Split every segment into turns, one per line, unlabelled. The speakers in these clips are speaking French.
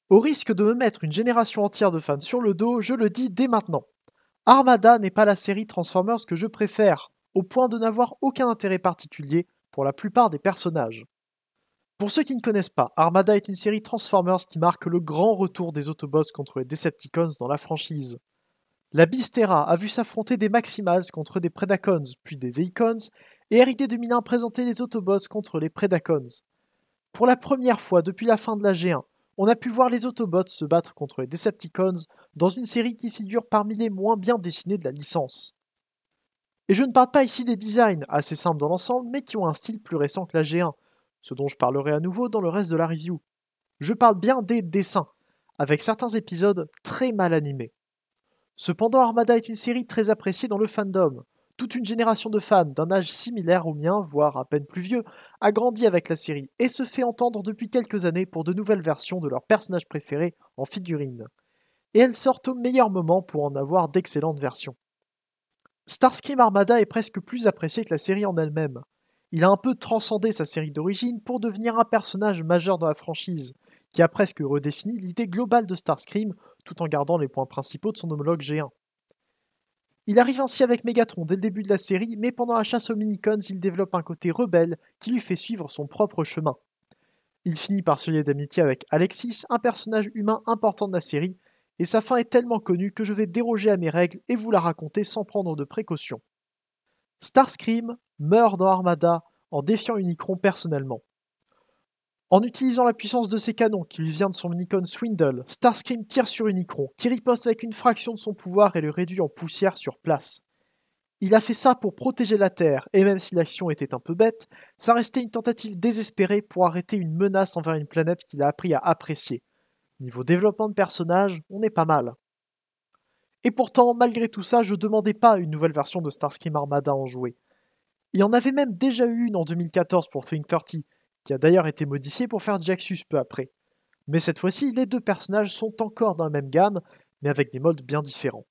Au risque de me mettre une génération entière de fans sur le dos, je le dis dès maintenant. Armada n'est pas la série Transformers que je préfère, au point de n'avoir aucun intérêt particulier pour la plupart des personnages. Pour ceux qui ne connaissent pas, Armada est une série Transformers qui marque le grand retour des Autobots contre les Decepticons dans la franchise. La Beastera a vu s'affronter des Maximals contre des Predacons, puis des Vehicons, et R.I.D. 2001 présenter les Autobots contre les Predacons. Pour la première fois depuis la fin de la G1, on a pu voir les Autobots se battre contre les Decepticons dans une série qui figure parmi les moins bien dessinées de la licence. Et je ne parle pas ici des designs, assez simples dans l'ensemble, mais qui ont un style plus récent que la G1, ce dont je parlerai à nouveau dans le reste de la review. Je parle bien des dessins, avec certains épisodes très mal animés. Cependant, Armada est une série très appréciée dans le fandom. Toute une génération de fans d'un âge similaire au mien, voire à peine plus vieux, a grandi avec la série et se fait entendre depuis quelques années pour de nouvelles versions de leurs personnages préférés en figurines. Et elles sortent au meilleur moment pour en avoir d'excellentes versions. Starscream Armada est presque plus apprécié que la série en elle-même. Il a un peu transcendé sa série d'origine pour devenir un personnage majeur dans la franchise, qui a presque redéfini l'idée globale de Starscream tout en gardant les points principaux de son homologue G1. Il arrive ainsi avec Megatron dès le début de la série, mais pendant la chasse aux Minicons, il développe un côté rebelle qui lui fait suivre son propre chemin. Il finit par se lier d'amitié avec Alexis, un personnage humain important de la série, et sa fin est tellement connue que je vais déroger à mes règles et vous la raconter sans prendre de précautions. Starscream meurt dans Armada en défiant Unicron personnellement. En utilisant la puissance de ses canons qui lui vient de son Minicon Swindle, Starscream tire sur Unicron, qui riposte avec une fraction de son pouvoir et le réduit en poussière sur place. Il a fait ça pour protéger la Terre, et même si l'action était un peu bête, ça restait une tentative désespérée pour arrêter une menace envers une planète qu'il a appris à apprécier. Niveau développement de personnage, on est pas mal. Et pourtant, malgré tout ça, je demandais pas une nouvelle version de Starscream Armada en jouer. Il y en avait même déjà eu une en 2014 pour Think 30, qui a d'ailleurs été modifiée pour faire Jaxus peu après. Mais cette fois-ci, les deux personnages sont encore dans la même gamme, mais avec des modes bien différents.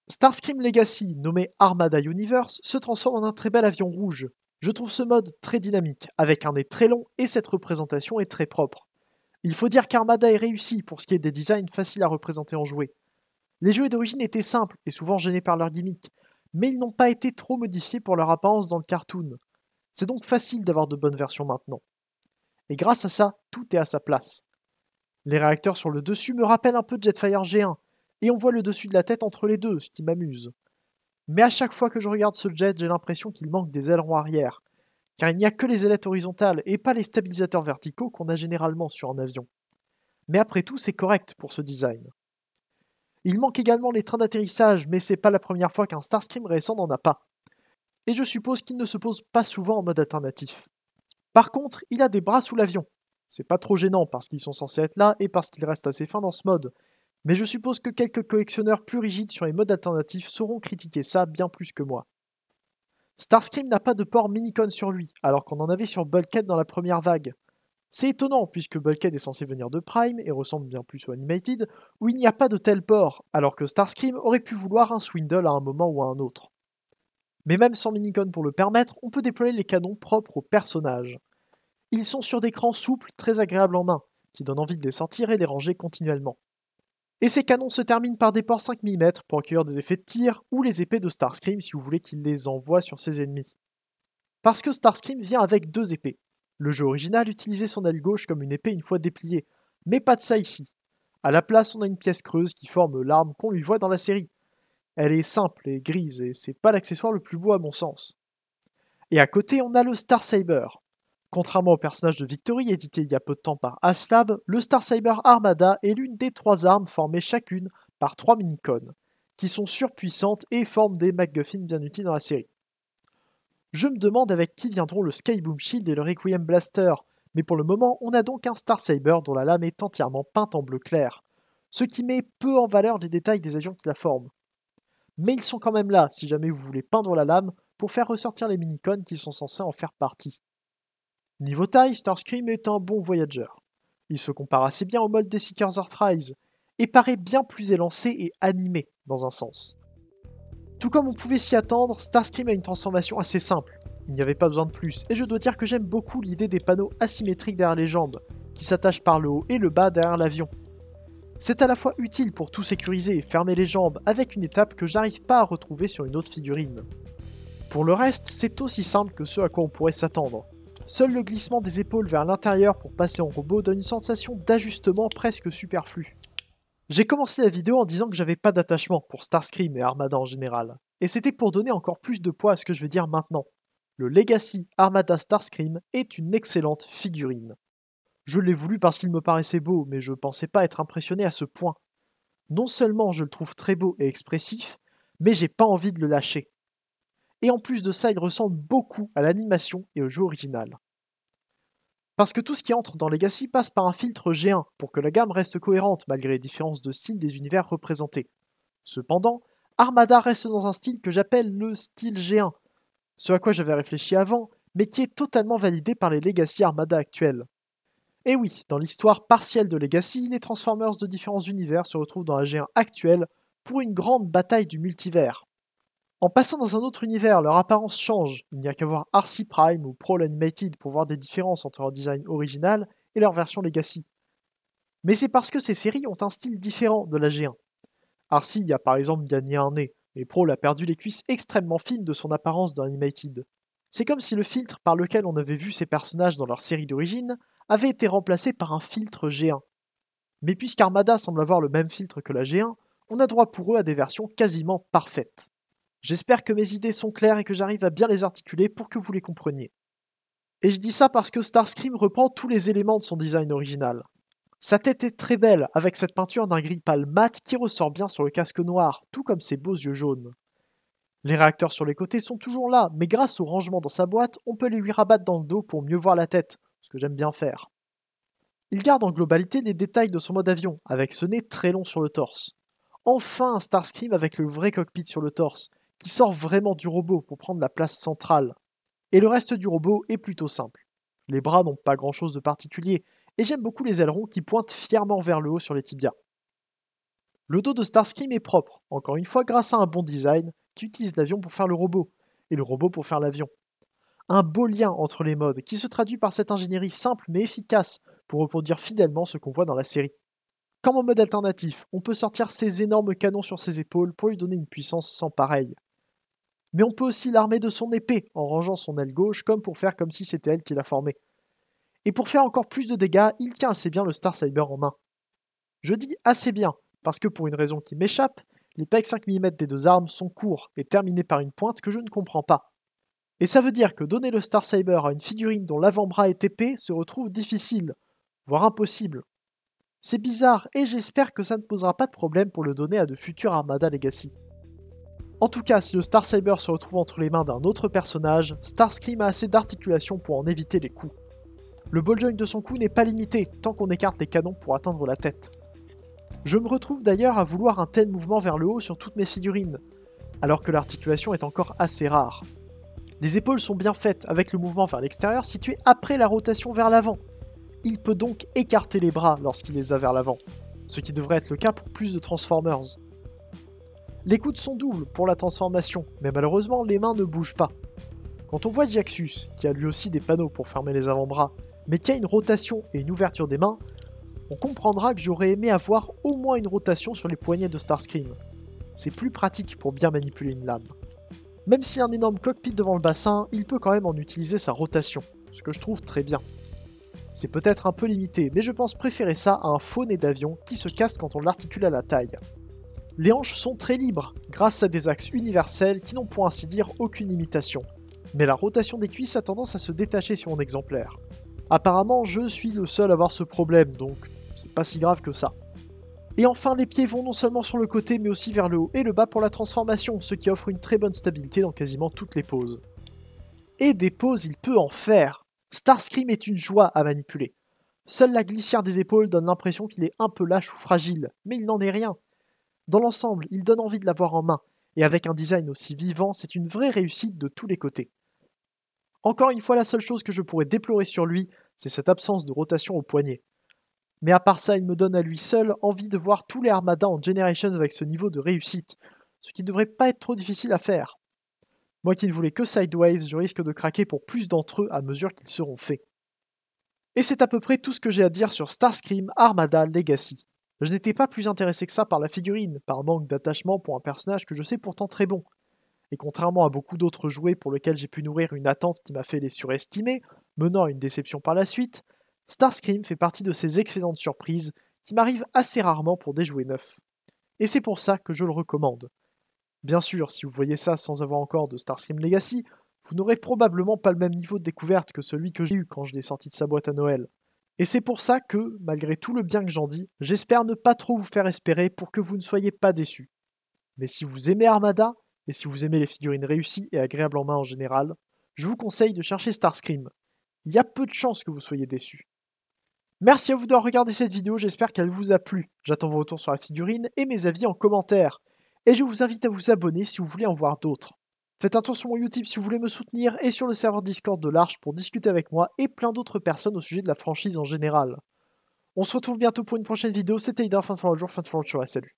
Starscream Legacy, nommé Armada Universe, se transforme en un très bel avion rouge. Je trouve ce mode très dynamique, avec un nez très long et cette représentation est très propre. Il faut dire qu'Armada est réussi pour ce qui est des designs faciles à représenter en jouets. Les jouets d'origine étaient simples et souvent gênés par leur gimmick, mais ils n'ont pas été trop modifiés pour leur apparence dans le cartoon. C'est donc facile d'avoir de bonnes versions maintenant. Et grâce à ça, tout est à sa place. Les réacteurs sur le dessus me rappellent un peu Jetfire G1, et on voit le dessus de la tête entre les deux, ce qui m'amuse. Mais à chaque fois que je regarde ce jet, j'ai l'impression qu'il manque des ailerons arrière, car il n'y a que les ailettes horizontales et pas les stabilisateurs verticaux qu'on a généralement sur un avion. Mais après tout, c'est correct pour ce design. Il manque également les trains d'atterrissage, mais c'est pas la première fois qu'un Starscream récent n'en a pas. Et je suppose qu'il ne se pose pas souvent en mode alternatif. Par contre, il a des bras sous l'avion. C'est pas trop gênant parce qu'ils sont censés être là et parce qu'il reste assez fin dans ce mode. Mais je suppose que quelques collectionneurs plus rigides sur les modes alternatifs sauront critiquer ça bien plus que moi. Starscream n'a pas de port Minicon sur lui, alors qu'on en avait sur Bulkhead dans la première vague. C'est étonnant puisque Bulkhead est censé venir de Prime et ressemble bien plus au Animated, où il n'y a pas de tel port, alors que Starscream aurait pu vouloir un Swindle à un moment ou à un autre. Mais même sans Minicon pour le permettre, on peut déployer les canons propres aux personnages. Ils sont sur des crans souples, très agréables en main, qui donnent envie de les sortir et les ranger continuellement. Et ces canons se terminent par des ports 5 mm pour accueillir des effets de tir ou les épées de Starscream si vous voulez qu'il les envoie sur ses ennemis. Parce que Starscream vient avec deux épées. Le jeu original utilisait son aile gauche comme une épée une fois dépliée, mais pas de ça ici. À la place, on a une pièce creuse qui forme l'arme qu'on lui voit dans la série. Elle est simple et grise et c'est pas l'accessoire le plus beau à mon sens. Et à côté, on a le Star Saber. Contrairement au personnage de Victory édité il y a peu de temps par Aslab, le Star Saber Armada est l'une des trois armes formées chacune par trois mini-cones, qui sont surpuissantes et forment des MacGuffin bien utiles dans la série. Je me demande avec qui viendront le Skyboom Shield et le Requiem Blaster, mais pour le moment on a donc un Star Saber dont la lame est entièrement peinte en bleu clair, ce qui met peu en valeur les détails des avions qui la forment. Mais ils sont quand même là si jamais vous voulez peindre la lame pour faire ressortir les mini-cones qui sont censés en faire partie. Niveau taille, Starscream est un bon Voyager. Il se compare assez bien au mode des Seekers Earthrise, et paraît bien plus élancé et animé, dans un sens. Tout comme on pouvait s'y attendre, Starscream a une transformation assez simple, il n'y avait pas besoin de plus, et je dois dire que j'aime beaucoup l'idée des panneaux asymétriques derrière les jambes, qui s'attachent par le haut et le bas derrière l'avion. C'est à la fois utile pour tout sécuriser et fermer les jambes avec une étape que j'arrive pas à retrouver sur une autre figurine. Pour le reste, c'est aussi simple que ce à quoi on pourrait s'attendre. Seul le glissement des épaules vers l'intérieur pour passer en robot donne une sensation d'ajustement presque superflue. J'ai commencé la vidéo en disant que j'avais pas d'attachement pour Starscream et Armada en général, et c'était pour donner encore plus de poids à ce que je vais dire maintenant. Le Legacy Armada Starscream est une excellente figurine. Je l'ai voulu parce qu'il me paraissait beau, mais je pensais pas être impressionné à ce point. Non seulement je le trouve très beau et expressif, mais j'ai pas envie de le lâcher. Et en plus de ça, il ressemble beaucoup à l'animation et au jeu original. Parce que tout ce qui entre dans Legacy passe par un filtre G1 pour que la gamme reste cohérente malgré les différences de style des univers représentés. Cependant, Armada reste dans un style que j'appelle le style G1, ce à quoi j'avais réfléchi avant, mais qui est totalement validé par les Legacy Armada actuels. Et oui, dans l'histoire partielle de Legacy, les Transformers de différents univers se retrouvent dans la G1 actuelle pour une grande bataille du multivers. En passant dans un autre univers, leur apparence change. Il n'y a qu'à voir RC Prime ou Prowl Animated pour voir des différences entre leur design original et leur version Legacy. Mais c'est parce que ces séries ont un style différent de la G1. RC a par exemple gagné un nez, mais Prowl a perdu les cuisses extrêmement fines de son apparence dans Animated. C'est comme si le filtre par lequel on avait vu ces personnages dans leur série d'origine avait été remplacé par un filtre G1. Mais puisqu'Armada semble avoir le même filtre que la G1, on a droit pour eux à des versions quasiment parfaites. J'espère que mes idées sont claires et que j'arrive à bien les articuler pour que vous les compreniez. Et je dis ça parce que Starscream reprend tous les éléments de son design original. Sa tête est très belle, avec cette peinture d'un gris pâle mat qui ressort bien sur le casque noir, tout comme ses beaux yeux jaunes. Les réacteurs sur les côtés sont toujours là, mais grâce au rangement dans sa boîte, on peut les lui rabattre dans le dos pour mieux voir la tête, ce que j'aime bien faire. Il garde en globalité les détails de son mode avion, avec ce nez très long sur le torse. Enfin un Starscream avec le vrai cockpit sur le torse, qui sort vraiment du robot pour prendre la place centrale. Et le reste du robot est plutôt simple. Les bras n'ont pas grand chose de particulier, et j'aime beaucoup les ailerons qui pointent fièrement vers le haut sur les tibias. Le dos de Starscream est propre, encore une fois grâce à un bon design qui utilise l'avion pour faire le robot, et le robot pour faire l'avion. Un beau lien entre les modes qui se traduit par cette ingénierie simple mais efficace pour reproduire fidèlement ce qu'on voit dans la série. Comme en mode alternatif, on peut sortir ces énormes canons sur ses épaules pour lui donner une puissance sans pareille. Mais on peut aussi l'armer de son épée en rangeant son aile gauche comme pour faire comme si c'était elle qui l'a formé. Et pour faire encore plus de dégâts, il tient assez bien le Star Saber en main. Je dis assez bien, parce que pour une raison qui m'échappe, les pegs 5 mm des deux armes sont courts et terminés par une pointe que je ne comprends pas. Et ça veut dire que donner le Star Saber à une figurine dont l'avant-bras est épais se retrouve difficile, voire impossible. C'est bizarre et j'espère que ça ne posera pas de problème pour le donner à de futurs Armada Legacy. En tout cas, si le Star Saber se retrouve entre les mains d'un autre personnage, Starscream a assez d'articulation pour en éviter les coups. Le ball joint de son cou n'est pas limité, tant qu'on écarte les canons pour atteindre la tête. Je me retrouve d'ailleurs à vouloir un tel mouvement vers le haut sur toutes mes figurines, alors que l'articulation est encore assez rare. Les épaules sont bien faites, avec le mouvement vers l'extérieur situé après la rotation vers l'avant. Il peut donc écarter les bras lorsqu'il les a vers l'avant, ce qui devrait être le cas pour plus de Transformers. Les coudes sont doubles pour la transformation, mais malheureusement les mains ne bougent pas. Quand on voit Jaxus, qui a lui aussi des panneaux pour fermer les avant-bras, mais qui a une rotation et une ouverture des mains, on comprendra que j'aurais aimé avoir au moins une rotation sur les poignets de Starscream. C'est plus pratique pour bien manipuler une lame. Même s'il y a un énorme cockpit devant le bassin, il peut quand même en utiliser sa rotation, ce que je trouve très bien. C'est peut-être un peu limité, mais je pense préférer ça à un faux nez d'avion qui se casse quand on l'articule à la taille. Les hanches sont très libres, grâce à des axes universels qui n'ont pour ainsi dire aucune limitation, mais la rotation des cuisses a tendance à se détacher sur mon exemplaire. Apparemment, je suis le seul à avoir ce problème, donc c'est pas si grave que ça. Et enfin, les pieds vont non seulement sur le côté, mais aussi vers le haut et le bas pour la transformation, ce qui offre une très bonne stabilité dans quasiment toutes les poses. Et des poses, il peut en faire. Starscream est une joie à manipuler. Seule la glissière des épaules donne l'impression qu'il est un peu lâche ou fragile, mais il n'en est rien. Dans l'ensemble, il donne envie de l'avoir en main, et avec un design aussi vivant, c'est une vraie réussite de tous les côtés. Encore une fois, la seule chose que je pourrais déplorer sur lui, c'est cette absence de rotation au poignet. Mais à part ça, il me donne à lui seul envie de voir tous les Armada en Generations avec ce niveau de réussite, ce qui ne devrait pas être trop difficile à faire. Moi qui ne voulais que Sideways, je risque de craquer pour plus d'entre eux à mesure qu'ils seront faits. Et c'est à peu près tout ce que j'ai à dire sur Starscream Armada Legacy. Je n'étais pas plus intéressé que ça par la figurine, par manque d'attachement pour un personnage que je sais pourtant très bon. Et contrairement à beaucoup d'autres jouets pour lesquels j'ai pu nourrir une attente qui m'a fait les surestimer, menant à une déception par la suite, Starscream fait partie de ces excellentes surprises qui m'arrivent assez rarement pour des jouets neufs. Et c'est pour ça que je le recommande. Bien sûr, si vous voyez ça sans avoir encore de Starscream Legacy, vous n'aurez probablement pas le même niveau de découverte que celui que j'ai eu quand je l'ai sorti de sa boîte à Noël. Et c'est pour ça que, malgré tout le bien que j'en dis, j'espère ne pas trop vous faire espérer pour que vous ne soyez pas déçus. Mais si vous aimez Armada, et si vous aimez les figurines réussies et agréables en main en général, je vous conseille de chercher Starscream. Il y a peu de chances que vous soyez déçus. Merci à vous d'avoir regardé cette vidéo, j'espère qu'elle vous a plu. J'attends vos retours sur la figurine et mes avis en commentaire. Et je vous invite à vous abonner si vous voulez en voir d'autres. Faites un tour sur mon YouTube si vous voulez me soutenir et sur le serveur Discord de l'Arche pour discuter avec moi et plein d'autres personnes au sujet de la franchise en général. On se retrouve bientôt pour une prochaine vidéo, c'était Ida, fin de jour, fin de salut.